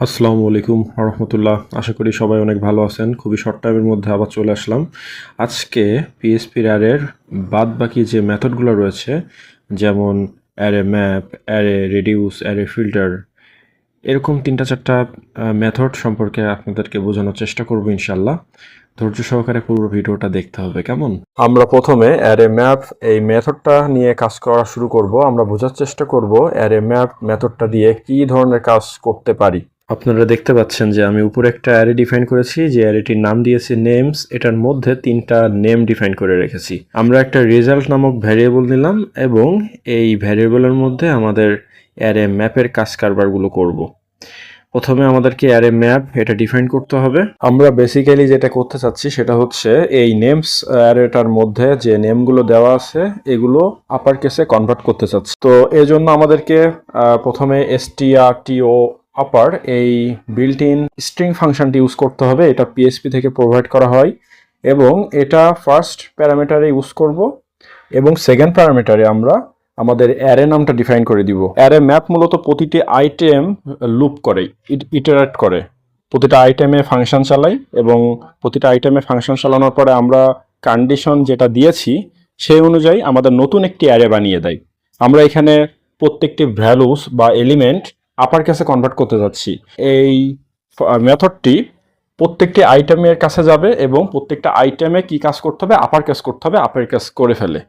আসসালামু আলাইকুম রহমতুল্লাহ। আশা করি সবাই অনেক ভালো আছেন। খুবই শর্ট টাইমের মধ্যে আবার চলে আসলাম। আজকে পিএসপি অ্যারের বাদ বাকি যে মেথডগুলো রয়েছে, যেমন array map, array reduce, array filter, এরকম ৩-৪টা মেথড সম্পর্কে আপনাদেরকে বোঝানোর চেষ্টা করব ইনশাল্লাহ। ধৈর্য সহকারে পুরো ভিডিওটা দেখতে হবে, কেমন? আমরা প্রথমে অ্যারে ম্যাপ এই মেথডটা নিয়ে কাজ করা শুরু করব। আমরা বোঝার চেষ্টা করব অ্যারে ম্যাপ মেথডটা দিয়ে কি ধরনের কাজ করতে পারি। আপনারা দেখতে পাচ্ছেন যে আমি উপরে একটা অ্যারে ডিফাইন করেছি, যে অ্যারেটির নাম দিয়েছি নেমস। এটার মধ্যে 3টা নেম ডিফাইন করে রেখেছি। আমরা একটা রেজাল্ট নামক ভ্যারিয়েবল নিলাম এবং এই ভ্যারিয়েবলের মধ্যে আমাদের অ্যারে ম্যাপের কাজ কারবারগুলো করব। প্রথমে আমাদেরকে অ্যারে ম্যাপ এটা ডিফাইন করতে হবে। আমরা বেসিক্যালি যেটা করতে চাচ্ছি সেটা হচ্ছে এই নেমস অ্যারেটার মধ্যে যে নেমগুলো দেওয়া আছে এগুলো আপার কেসে কনভার্ট করতে চাচ্ছি। তো এই জন্য আমাদেরকে প্রথমে strto আপার এই বিল্ট ইন স্ট্রিং ফাংশনটি ইউজ করতে হবে। এটা পিএসপি থেকে প্রোভাইড করা হয় এবং এটা ফার্স্ট প্যারামিটারে ইউজ করব এবং সেকেন্ড প্যারামিটারে আমরা আমাদের অ্যারে নামটা ডিফাইন করে দিব। অ্যারে ম্যাপ মূলত প্রতিটি আইটেম লুপ করে, ইটারেট করে, প্রতিটা আইটেমে ফাংশন চালাই এবং প্রতিটা আইটেমে ফাংশন চালানোর পরে আমরা কন্ডিশন যেটা দিয়েছি সেই অনুযায়ী আমাদের নতুন একটি অ্যারে বানিয়ে দেয়। আমরা এখানে প্রত্যেকটি ভ্যালুস বা এলিমেন্ট আপার কেসে কনভার্ট করতে যাচ্ছি। এই মেথডটি প্রত্যেকটি আইটেমের কাছে যাবে এবং প্রত্যেকটা আইটেমে কি কাজ করতে হবে, আপার কেস করতে হবে, আপার কেস করে ফেলে।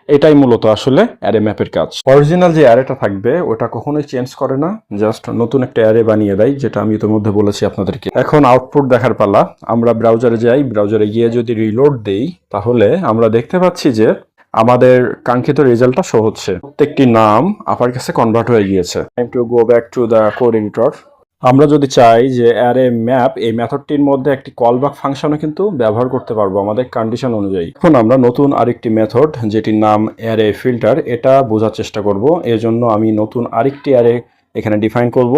এটাই মূলত আসলে অ্যারে ম্যাপের কাজ। অরিজিনাল যে অ্যারেটা থাকবে ওটা কখনোই চেঞ্জ করে না, জাস্ট নতুন একটা অ্যারে বানিয়ে দেয়, যেটা আমি ইতিমধ্যে বলেছি আপনাদেরকে। এখন আউটপুট দেখার পালা। আমরা ব্রাউজারে যাই, ব্রাউজারে গিয়ে যদি রিলোড দেই তাহলে আমরা দেখতে পাচ্ছি যে আমাদের কাঙ্ক্ষিত রেজাল্টটা শো হচ্ছে। প্রত্যেকটি নাম আপার কেসে কনভার্ট হয়ে গিয়েছে। Time to go back to the code editor. আমরা যদি চাই যে অ্যারে ম্যাপ এই মেথডটির মধ্যে একটি কলব্যাক ফাংশনও কিন্তু ব্যবহার করতে পারবো আমাদের কন্ডিশন অনুযায়ী। এখন আমরা নতুন আরেকটি মেথড যেটির নাম অ্যারে ফিল্টার এটা বোঝার চেষ্টা করব। এর জন্য আমি নতুন আরেকটি অ্যারে এখানে ডিফাইন করব,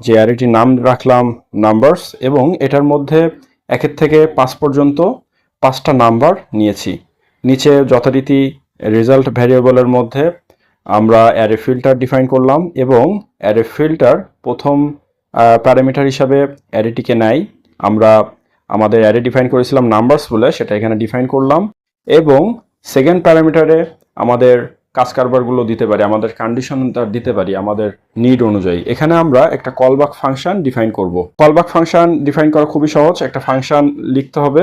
যে অ্যারেটির নাম রাখলাম নাম্বারস এবং এটার মধ্যে 1 থেকে 5 পর্যন্ত 5টা নাম্বার নিয়েছি। নিচে যথারীতি রেজাল্ট ভ্যারিয়েবলের মধ্যে আমরা অ্যারে ফিল্টার ডিফাইন করলাম এবং অ্যারে ফিল্টার প্রথম প্যারামিটার হিসাবে অ্যারেটিকে নেয়। আমরা আমাদের অ্যারে ডিফাইন করেছিলাম নাম্বারস বলে, সেটা এখানে ডিফাইন করলাম এবং সেকেন্ড প্যারামিটারে আমাদের কাজ কারবারগুলো দিতে পারি, আমাদের কন্ডিশনটা দিতে পারি আমাদের নিড অনুযায়ী। এখানে আমরা একটা কলব্যাক ফাংশন ডিফাইন করব। কলব্যাক ফাংশন ডিফাইন করা খুবই সহজ। একটা ফাংশন লিখতে হবে,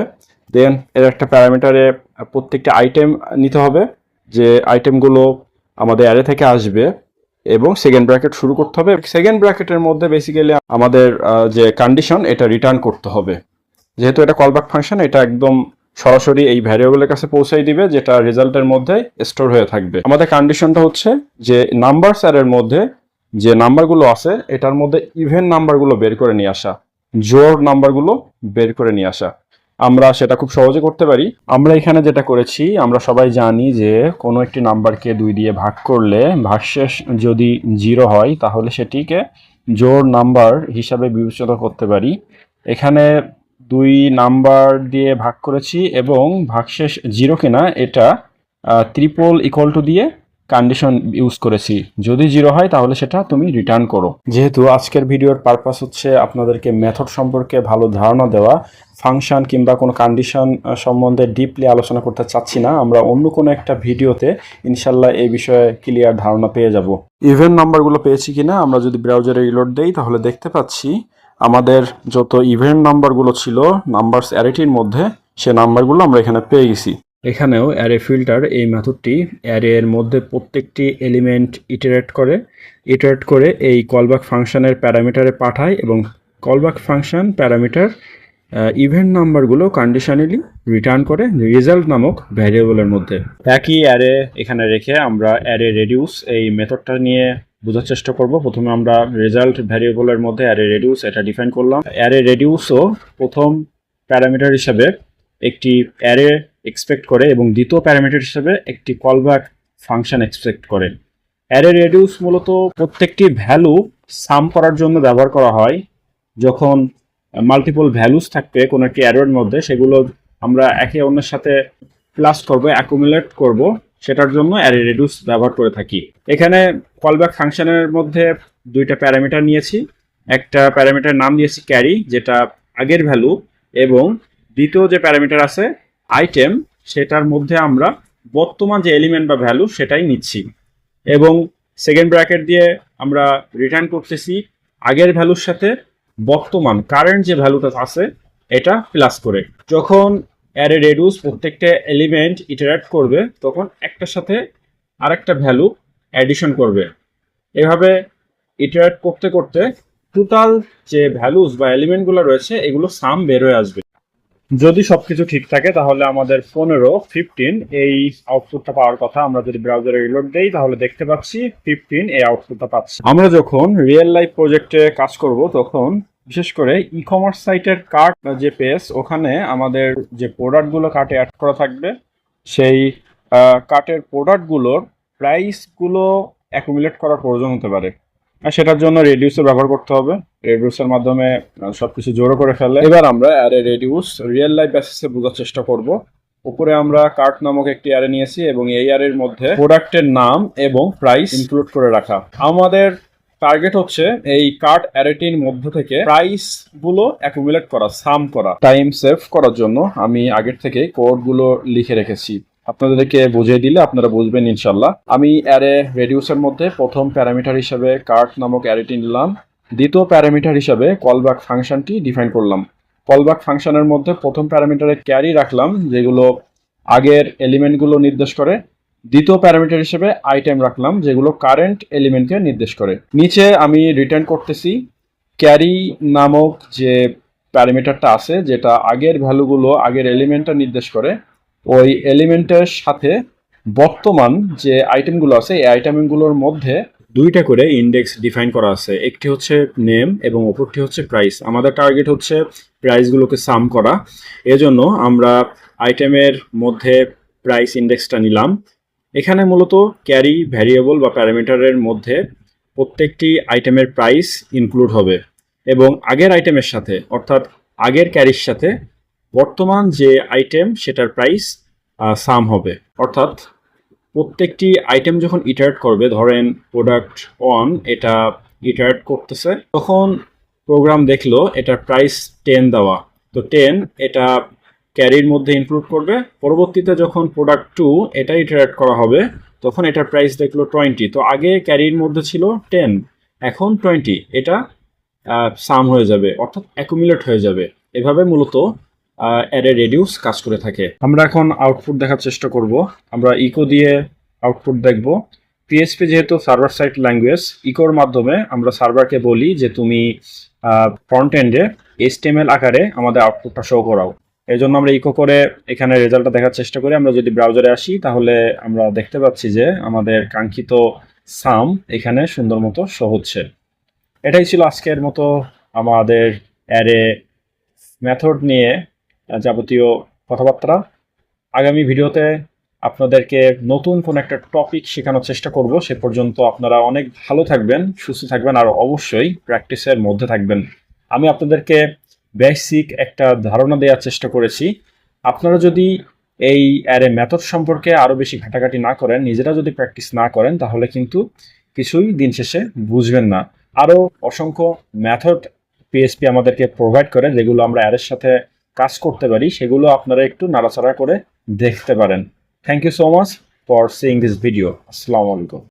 দেন এর একটা প্যারামিটারে প্রত্যেকটা আইটেম নিতে হবে, যে আইটেমগুলো আমাদের অ্যারে থেকে আসবে এবং সেকেন্ড ব্র্যাকেট শুরু করতে হবে। সেকেন্ড ব্র্যাকেটের মধ্যে বেসিক্যালি আমাদের যে কন্ডিশন এটা রিটার্ন করতে হবে। যেহেতু এটা কলব্যাক ফাংশন, এটা একদম সরাসরি এই ভ্যারিয়েবলের কাছে পৌঁছাই দিবে, যেটা রেজাল্টের মধ্যে স্টোর হয়ে থাকবে। আমাদের কন্ডিশনটা হচ্ছে যে নাম্বারস অ্যারের মধ্যে যে নাম্বারগুলো আছে এটার মধ্যে ইভেন নাম্বারগুলো বের করে নিয়ে আসা, জোড় নাম্বারগুলো বের করে নিয়ে আসা। আমরা সেটা খুব সহজে করতে পারি। আমরা এখানে যেটা করেছি, আমরা সবাই জানি যে কোনো একটি নাম্বারকে 2 দিয়ে ভাগ করলে ভাগশেষ যদি 0 হয় তাহলে সেটিকে জোড় নাম্বার হিসাবে বিবেচনা করতে পারি। এখানে 2 নাম্বার দিয়ে ভাগ করেছি এবং ভাগশেষ 0 কিনা এটা ট্রিপল ইকুয়াল টু দিয়ে কন্ডিশন ইউজ করেছি। যদি 0 হয় তাহলে সেটা তুমি রিটার্ন করো। যেহেতু আজকের ভিডিওর পারপাস হচ্ছে আপনাদেরকে মেথড সম্পর্কে ভালো ধারণা দেওয়া, ফাংশন কিংবা কোনো কন্ডিশন সম্বন্ধে ডিপলি আলোচনা করতে চাচ্ছি না। আমরা অন্য কোনো একটা ভিডিওতে ইনশাল্লাহ এই বিষয়ে ক্লিয়ার ধারণা পেয়ে যাব। ইভেন নাম্বারগুলো পেয়েছি কিনা আমরা যদি ব্রাউজারে রিলোড দেই তাহলে দেখতে পাচ্ছি আমাদের যত ইভেন্ট নাম্বারগুলো ছিল নাম্বারস অ্যারেটির মধ্যে, সে নাম্বারগুলো আমরা এখানে পেয়ে গেছি। এখানেও অ্যারে ফিল্টার এই মেথডটি অ্যারে এর মধ্যে প্রত্যেকটি এলিমেন্ট ইটারেট করে এই কলব্যাক ফাংশনের প্যারামিটারে পাঠায় এবং কলব্যাক ফাংশন প্যারামিটার ইভেন্ট নাম্বারগুলো কন্ডিশনালি রিটার্ন করে রেজাল্ট নামক ভ্যারিয়েবলের মধ্যে। একই অ্যারে এখানে রেখে আমরা অ্যারে রেডিউস এই মেথডটা নিয়ে বোঝার চেষ্টা করব। প্রথমে আমরা রেজাল্ট ভ্যারিয়েবলের মধ্যে অ্যারে রেডিউস এটা ডিফাইন করলাম। অ্যারে রেডিউসও প্রথম প্যারামিটার হিসাবে একটি অ্যারে এক্সপেক্ট করে এবং দ্বিতীয় প্যারামিটার হিসাবে একটি কলব্যাক ফাংশন এক্সপেক্ট করে। অ্যারে রেডিউস মূলত প্রত্যেকটি ভ্যালু সাম করার জন্য ব্যবহার করা হয়। যখন মাল্টিপল ভ্যালুস থাকবে কোনো একটি অ্যারের মধ্যে, সেগুলো আমরা একে অন্যের সাথে প্লাস করব, অ্যাকুমুলেট করব, সেটার জন্য অ্যারে রেডিউস ব্যবহার করে থাকি। এখানে কলব্যাক ফাংশনের মধ্যে 2টা প্যারামিটার নিয়েছি, একটা প্যারামিটার নাম দিয়েছি ক্যারি, যেটা আগের ভ্যালু, এবং দ্বিতীয় যে প্যারামিটার আছে আইটেম, সেটার মধ্যে আমরা বর্তমান যে এলিমেন্ট বা ভ্যালু সেটাই নিচ্ছি, এবং সেকেন্ড ব্র্যাকেট দিয়ে আমরা রিটার্ন করতেছি আগের ভ্যালুর সাথে বর্তমান কারেন্ট যে ভ্যালুটা আছে এটা প্লাস করে। যখন অ্যারে রেডিউস প্রত্যেকটা এলিমেন্ট ইটারেট করবে তখন একটার সাথে আরেকটা ভ্যালু অ্যাডিশন করবে। এভাবে ইটারেট করতে করতে টোটাল যে ভ্যালুস বা এলিমেন্টগুলো রয়েছে এগুলো সাম বের হয়ে আসবে। যদি সবকিছু ঠিক থাকে তাহলে আমাদের 15 এই আউটপুটটা পাওয়ার কথা। আমরা যদি ব্রাউজারে রিলোড দেই তাহলে দেখতে পাচ্ছি 15 এই আউটপুটটা পাচ্ছি। আমরা যখন রিয়েল লাইফ প্রজেক্টে কাজ করব তখন বিশেষ করে ই কমার্স সাইটের কার্ট যে পেজ, ওখানে আমাদের যে প্রোডাক্টগুলো কার্টে অ্যাড করা থাকবে সেই কার্টের প্রোডাক্টগুলোর প্রাইসগুলো অ্যাকুমুলেট করার প্রয়োজন হতে পারে। আর সেটার জন্য রেডিউসের ব্যবহার করতে হবে। রেডিউসের মাধ্যমে সবকিছু জোড়ো করে ফেলে। এবার আমরা অ্যারে রেডিউস রিয়েল লাইফ বেসিসে বোঝার চেষ্টা করব। উপরে আমরা কার্ট নামক একটি অ্যারে নিয়েছি এবং এই অ্যারের মধ্যে প্রোডাক্টের নাম এবং প্রাইস ইনক্লুড করে রাখা। আমাদের টার্গেট হচ্ছে এই কার্ট অ্যারেটির মধ্য থেকে প্রাইস গুলো অ্যাকুমুলেট করা, সাম করা। টাইম সেভ করার জন্য আমি আগের থেকে কোডগুলো লিখে রেখেছি, আপনাদেরকে বুঝিয়ে দিলে আপনারা বুঝবেন ইনশাল্লাহ। আমি অ্যারে রেডিউসের মধ্যে প্রথম প্যারামিটার হিসেবে কার্ট নামক অ্যারেটি নিলাম। দ্বিতীয় প্যারামিটার হিসেবে কলব্যাক ফাংশনটি ডিফাইন করলাম। কলব্যাক ফাংশনের মধ্যে প্রথম প্যারামিটারে ক্যারি রাখলাম, যেগুলো আগের এলিমেন্টগুলো নির্দেশ করে। দ্বিতীয় প্যারামিটার হিসেবে আইটেম রাখলাম, যেগুলো কারেন্ট এলিমেন্টকে নির্দেশ করে। নিচে আমি রিটার্ন করতেছি ক্যারি নামক যে প্যারামিটারটা আছে, যেটা আগের ভ্যালুগুলো আগের এলিমেন্টটা নির্দেশ করে। ওই এলিমেন্টের সাথে বর্তমান যে আইটেমগুলো আছে এই আইটেমগুলোর মধ্যে দুইটা করে ইন্ডেক্স ডিফাইন করা আছে, একটি হচ্ছে নেম এবং অপরটি হচ্ছে প্রাইস। আমাদের টার্গেট হচ্ছে প্রাইসগুলোকে সাম করা, এজন্য আমরা আইটেমের মধ্যে প্রাইস ইন্ডেক্সটা নিলাম। এখানে মূলত ক্যারি ভ্যারিয়েবল বা প্যারামিটারের মধ্যে প্রত্যেকটি আইটেমের প্রাইস ইনক্লুড হবে এবং আগের আইটেমের সাথে, অর্থাৎ আগের ক্যারির সাথে বর্তমান যে আইটেম সেটার প্রাইস সাম হবে। অর্থাৎ প্রত্যেকটি আইটেম যখন ইটারেট করবে, ধরেন প্রোডাক্ট 1 এটা ইটারেট করতেছে, তখন প্রোগ্রাম দেখলো এটার প্রাইস 10 দেওয়া, তো 10 এটা ক্যারির মধ্যে ইনক্লুড করবে। পরবর্তীতে যখন প্রোডাক্ট 2 এটা ইটারেট করা হবে তখন এটার প্রাইস দেখলো 20, তো আগে ক্যারির মধ্যে ছিল 10, এখন 20, এটা সাম হয়ে যাবে, অর্থাৎ অ্যাকুমুলেট হয়ে যাবে। এভাবে মূলত অ্যারে রেডিউস কাজ করে থাকে। আমরা এখন আউটপুট দেখার চেষ্টা করব। আমরা ইকো দিয়ে আউটপুট দেখব। পিএসপি যেহেতু সার্ভার সাইড ল্যাঙ্গুয়েজ, ইকোর মাধ্যমে আমরা সার্ভারকে বলি যে তুমি ফ্রন্ট এন্ডে HTML আকারে আমাদের আউটপুটটা শো করাও। এই জন্য আমরা ইকো করে এখানে রেজাল্টটা দেখার চেষ্টা করি। আমরা যদি ব্রাউজারে আসি তাহলে আমরা দেখতে পাচ্ছি যে আমাদের কাঙ্ক্ষিত সাম এখানে সুন্দর মতো শো হচ্ছে। এটাই ছিল আজকের মতো আমাদের অ্যারে মেথড নিয়ে যাবতীয় কথাবার্তা। আগামী ভিডিওতে আপনাদেরকে নতুন কোনো একটা টপিক শেখানোর চেষ্টা করব। সে পর্যন্ত আপনারা অনেক ভালো থাকবেন, সুস্থ থাকবেন, আর অবশ্যই প্র্যাকটিসের মধ্যে থাকবেন। আমি আপনাদেরকে বেসিক একটা ধারণা দেওয়ার চেষ্টা করেছি। আপনারা যদি এই অ্যারে মেথড সম্পর্কে আরও বেশি ঘাটাঘাটি না করেন, নিজেরা যদি প্র্যাকটিস না করেন, তাহলে কিন্তু কিছুই দিন শেষে বুঝবেন না। আরও অসংখ্য মেথড পিএসপি আমাদেরকে প্রোভাইড করে, যেগুলো আমরা অ্যারের সাথে কাজ করতে পারি, সেগুলো আপনারা একটু নাড়াচাড়া করে দেখতে পারেন। Thank you so much for seeing this video. আসসালামু আলাইকুম।